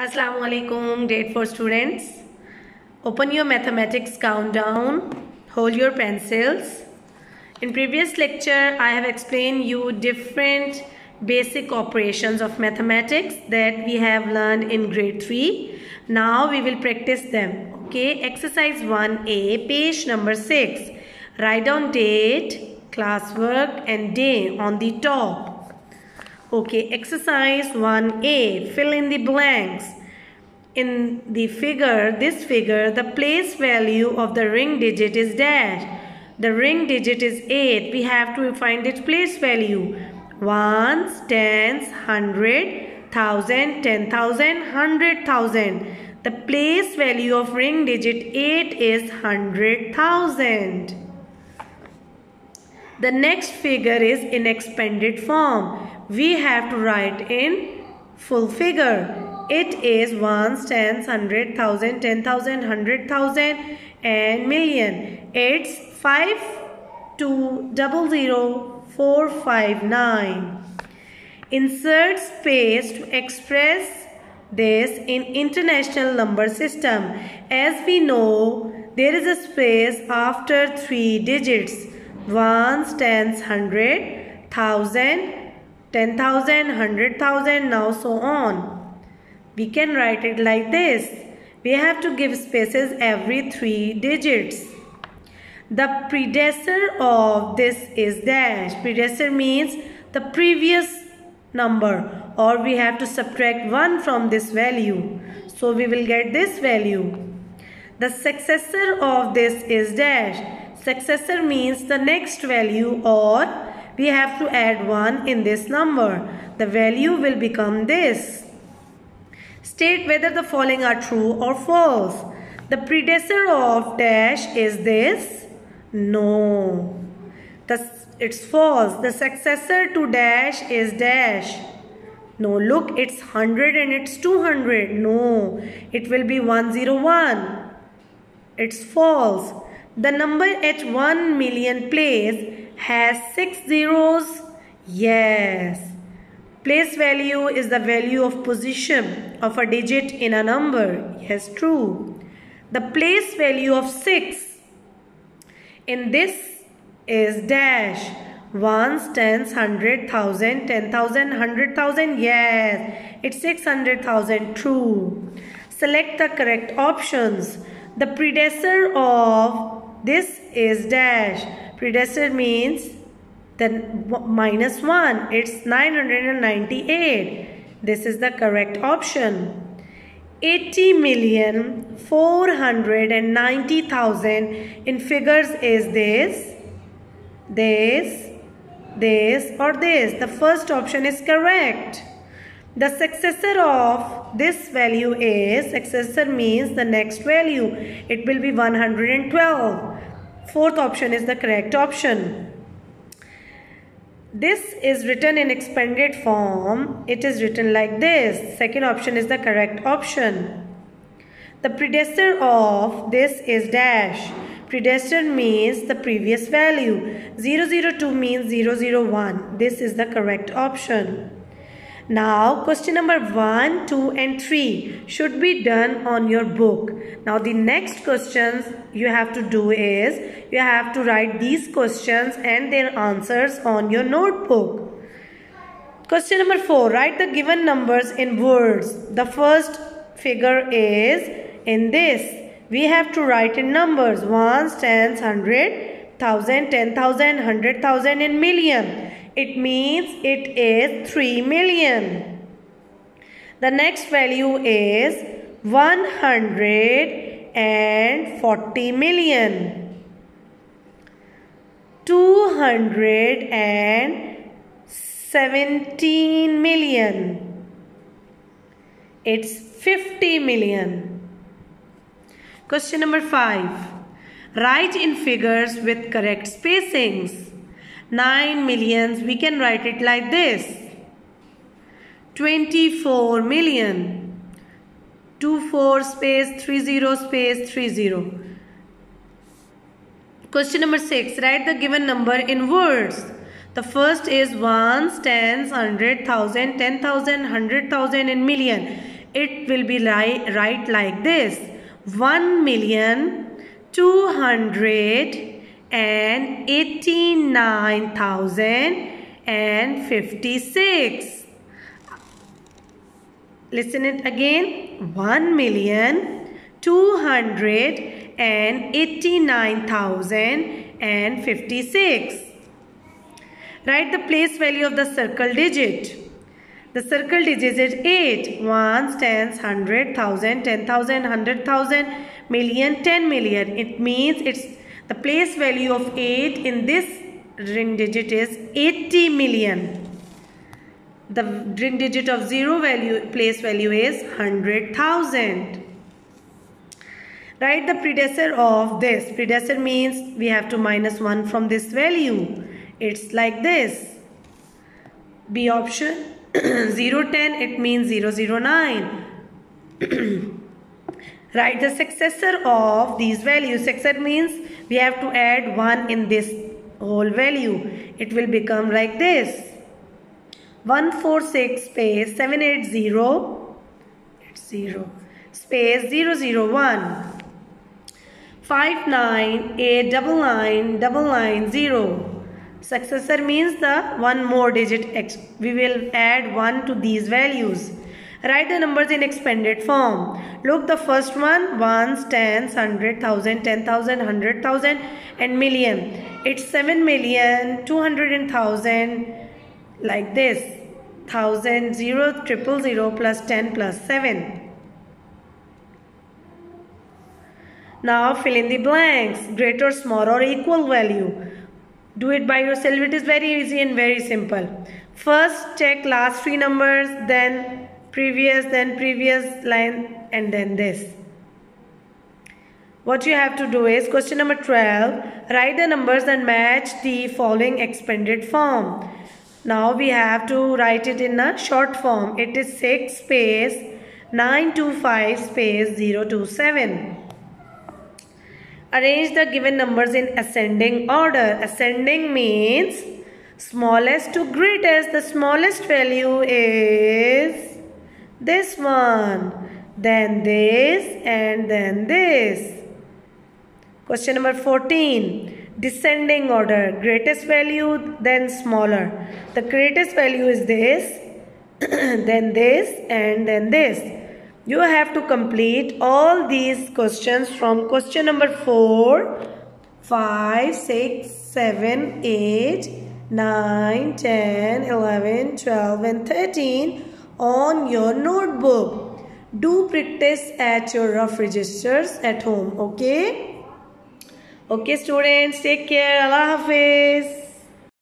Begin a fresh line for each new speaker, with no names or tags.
Assalamu alaikum, grade 4 students. Open your mathematics countdown. Hold your pencils. In previous lecture, I have explained you different basic operations of mathematics that we have learned in grade 3. Now we will practice them. Okay, exercise 1A, page number 6. Write down date, classwork and day on the top. Okay, exercise 1A, fill in the blanks. In the figure, this figure, the place value of the ring digit is dash. The ring digit is 8. We have to find its place value. Ones, tens, 100, 1000, 10,000, 100,000. The place value of ring digit 8 is 100,000. The next figure is in expanded form. We have to write in full figure. It is ones, tens, 100,000, 10,000, 100,000 and million. It's 5200459. Insert space to express this in international number system. As we know, there is a space after 3 digits. Ones, tens, 100, 1000, 10,000, 100,000, now so on. We can write it like this. We have to give spaces every 3 digits. The predecessor of this is dash. Predecessor means the previous number, or we have to subtract 1 from this value. So we will get this value. The successor of this is dash. Successor means the next value, or we have to add 1 in this number. The value will become this. State whether the following are true or false. The predecessor of dash is this? No. It's false. The successor to dash is dash. No, look, it's 100 and it's 200. No, it will be 101. It's false. The number at 1 million place has 6 zeros. Yes. Place value is the value of position of a digit in a number. Yes, true. The place value of 6 in this is dash. Ones, tens, 100,000, 10,000, 100,000. Yes, it's 600,000. True. Select the correct options. The predecessor of this is dash. Predecessor means then minus 1. It's 998. This is the correct option. 80,490,000 in figures is this, or this. The first option is correct. The successor of this value is, successor means the next value. It will be 112. Fourth option is the correct option. This is written in expanded form. It is written like this. Second option is the correct option. The predecessor of this is dash. Predecessor means the previous value. 002 means 001. This is the correct option. Now, question number 1, 2 and 3 should be done on your book. Now, the next questions you have to do is, you have to write these questions and their answers on your notebook. Question number 4, write the given numbers in words. The first figure is in this. We have to write in numbers. Ones, tens, 100, 1000, 10,000, 100,000 in million. It means it is 3 million. The next value is 140 million. 217 million. It's 50 million. Question number 5. Write in figures with correct spacings. 9 millions, we can write it like this. 24 million. 24 space 30 space 30. Question number 6. Write the given number in words. The first is ones, tens, 100,000, 10,000, 100,000 and million. it will be right like this: 1,289,056. Listen it again: 1,289,056. Write the place value of the circle digit. The circle digit is 8. Ones, tens, 100, 1,000, 10,000, 100,000, million, 10 million. It means the place value of 8 in this ring digit is 80 million. The ring digit of 0 place value is 100,000. Write the predecessor of this. Predecessor means we have to minus 1 from this value. It's like this. B option. 010, it means 009. Write the successor of these values. Successor means we have to add 1 in this whole value. It will become like this: 146 space 780 space 001 598999990. Successor means the one more digit. We will add 1 to these values. Write the numbers in expanded form. Look, the first one: ones, tens, 100,000, 10,000, 100,000 and million. It's 7,200,000 like this: 1,000, 0, 000 plus 10 plus 7. Now fill in the blanks: greater, small or equal value. Do it by yourself. It is very easy and very simple. First check last 3 numbers, then previous line, and then this. What you have to do is, question number 12, write the numbers and match the following expanded form. Now we have to write it in a short form. It is 6 space 925 space 027. Arrange the given numbers in ascending order. Ascending means smallest to greatest. The smallest value is this one, then this, and then this. Question number 14. Descending order. Greatest value, then smaller. The greatest value is this, then this, and then this. You have to complete all these questions from question number 4, 5, 6, 7, 8, 9, 10, 11, 12 and 13 on your notebook. Do practice at your rough registers at home. Okay? Okay students, take care. Allah Hafiz.